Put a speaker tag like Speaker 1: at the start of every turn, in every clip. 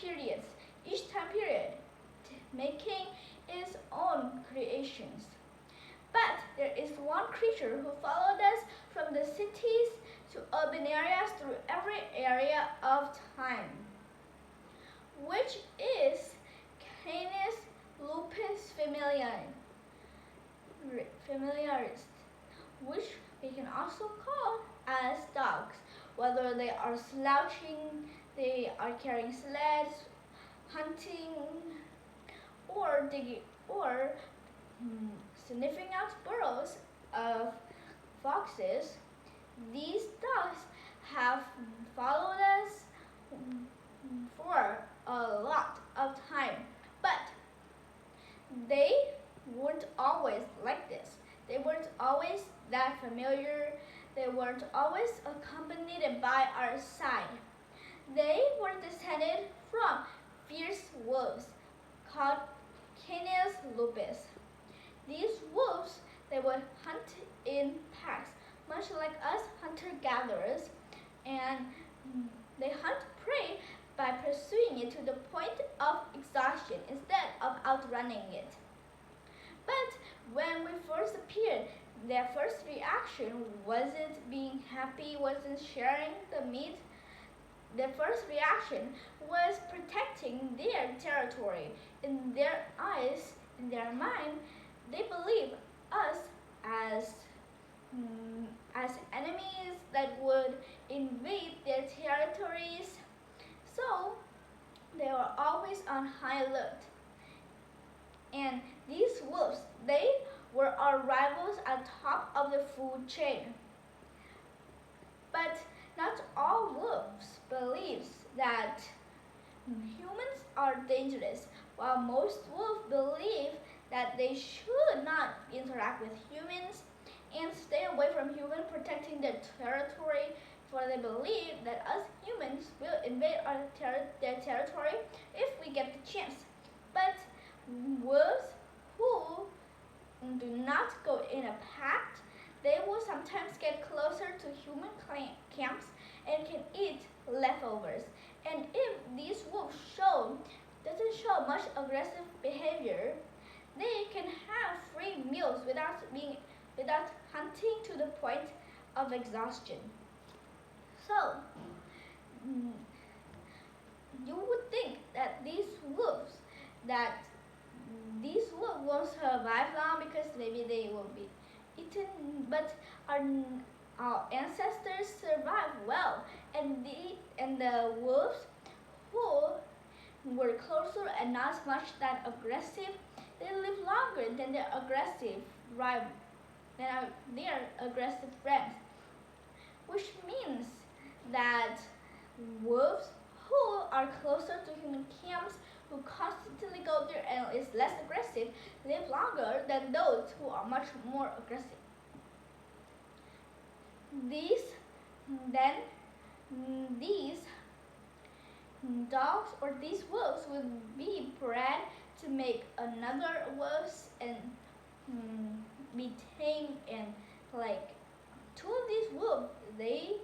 Speaker 1: periods, each time period making its own creations. But there is one creature who followed us from the cities to urban areas through every area of time, which is Canis lupus familiaris, which we can also call as dogs. Whether they are slouching, they are carrying sleds, hunting, or digging, or sniffing out burrows of foxes, these dogs have followed us for a lot of time. But they weren't always like this. They weren't always that familiar. They weren't always accompanied by our side. They were descended from fierce wolves called Canis lupus. These wolves, they would hunt in packs, much like us hunter-gatherers, and they hunt prey by pursuing it to the point of exhaustion instead of outrunning it. But when we first appeared, their first reaction wasn't being happy, wasn't sharing the meat. Their first reaction was protecting their territory. In their eyes, in their mind, they believe us as enemies that would invade their territories. So they were always on high alert. And these wolves, they were our rivals at top of the food chain. But not all wolves believes that humans are dangerous, while most wolves believe that they should not interact with humans and stay away from humans, protecting their territory, for they believe that us humans will invade their territory if we get the chance. But wolves who do not go in a pack, they will sometimes get closer to human camps and can eat leftovers. And if these wolves doesn't show much aggressive behavior, they can have free meals without hunting to the point of exhaustion. So you would think that these wolves won't survive long because maybe they will be eaten, but our ancestors survived well, and the wolves who were closer and not much that aggressive, they live longer than their aggressive friends, which means that wolves who are closer to human camps, who constantly go there and is less aggressive, live longer than those who are much more aggressive. These dogs or these wolves will be bred to make another wolves and be tamed, and like two of these wolves, they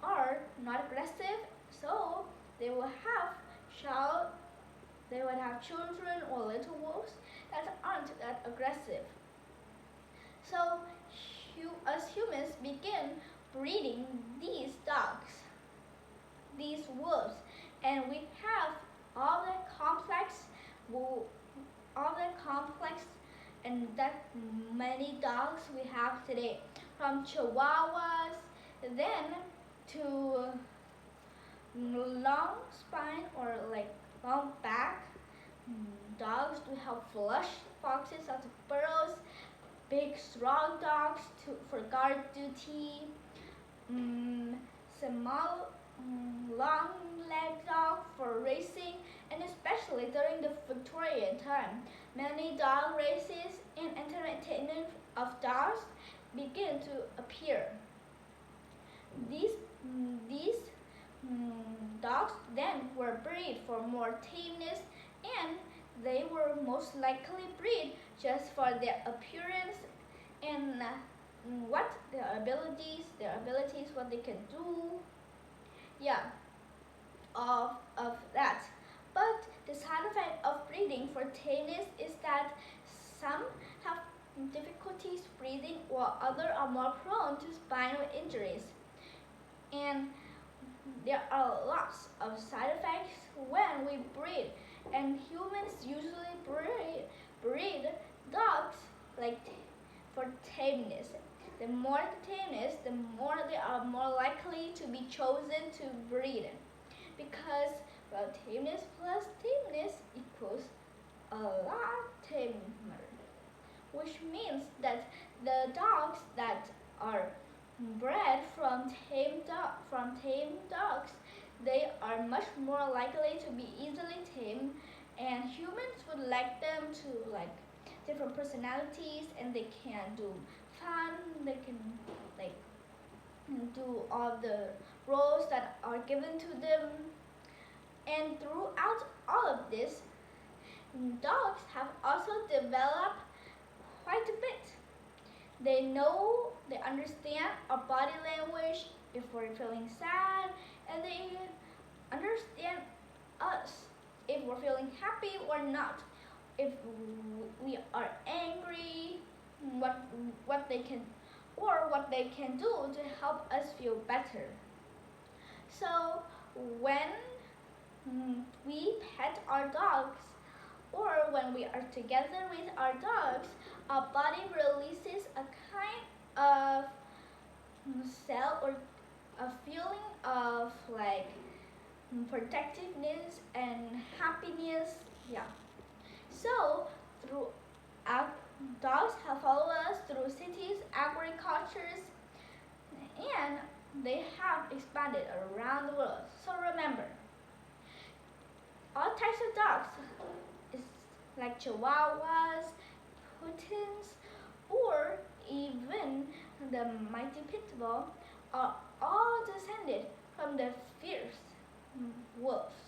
Speaker 1: are not aggressive, so they will have children or little wolves that aren't that aggressive. So us humans begin breeding these dogs, these wolves, and we have all the complex and that many dogs we have today, from Chihuahuas, then to long spine or like long back dogs to help flush foxes out of burrows, big strong dogs for guard duty, small long leg dog for racing, and especially during the Victorian time, many dog races and entertainment of dogs began to appear. These dogs then were bred for more tameness, and they were most likely bred just for their appearance and what their abilities, what they can do. Yeah. of that. But the side effect of breeding for tameness is that some have difficulties breathing while others are more prone to spinal injuries. And there are lots of side effects when we breed, and humans usually breed dogs like for tameness. The more the tameness, the more they are more likely to be chosen to breed. Because well, tameness plus tameness equals a lot tamer, which means that the dogs that are bred from tame dogs, they are much more likely to be easily tamed, and humans would like them to like different personalities, and they can do fun, they can like do all the roles that are given to them. And throughout all of this, dogs have also developed quite a bit. They understand our body language if we're feeling sad, and they understand us if we're feeling happy or not. If we are angry, what what they can what they can do to help us feel better. So when we pet our dogs, or when we are together with our dogs, our body releases a kind of cell or a feeling of like protectiveness and happiness. Yeah. So through dogs have followed us through cities, agricultures, and they have expanded around the world. So remember, all types of dogs, is like Chihuahuas, Puttons, or even the mighty pit bull, are all descended from the fierce wolves.